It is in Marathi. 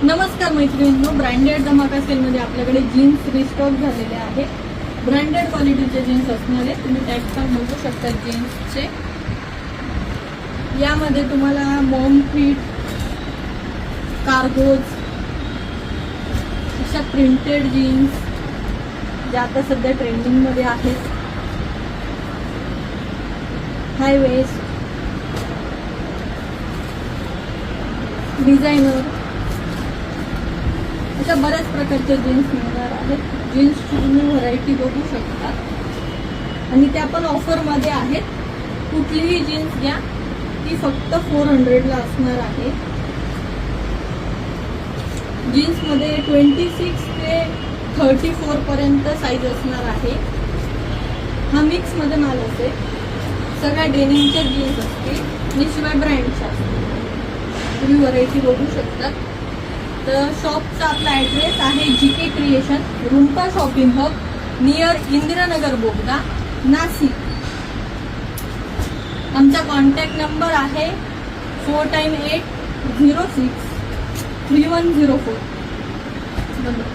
नमस्कार मैत्रिणींनो, ब्रँडेड धमाका सेलमध्ये आपल्याकडे जीन्स रिस्टॉक झालेले आहे. ब्रँडेड क्वालिटीचे जीन्स असणार आहे. तुम्ही टॅग पण बघू शकता जीन्सचे. यामध्ये तुम्हाला मॉम फिट, कार्गोज अशा प्रिंटेड जीन्स ज्या आता सध्या ट्रेंडिंगमध्ये आहेत, हाय वेस्ट, डिझायनर अशा बऱ्याच प्रकारच्या जीन्स मिळणार आहेत. जीन्सची तुम्ही व्हरायटी बघू शकता आणि त्या पण ऑफरमध्ये आहेत. कुठलीही जीन्स घ्या ती फक्त 400ला असणार आहे. जीन्समध्ये 26 ते 34 पर्यंत साईज असणार आहे. हा मिक्समध्ये माल असेल. सगळ्या डेनिमच्या जीन्स असतील आणि शिवाय ब्रँडच्या असतील. तुम्ही व्हरायटी बघू शकता. तर शॉपचा आपला ॲड्रेस आहे GK creation, Rumpa shopping hub, near Indiranagar बोगदा, नाशिक. आमचा कॉन्टॅक्ट नंबर आहे 48063104. बरोबर.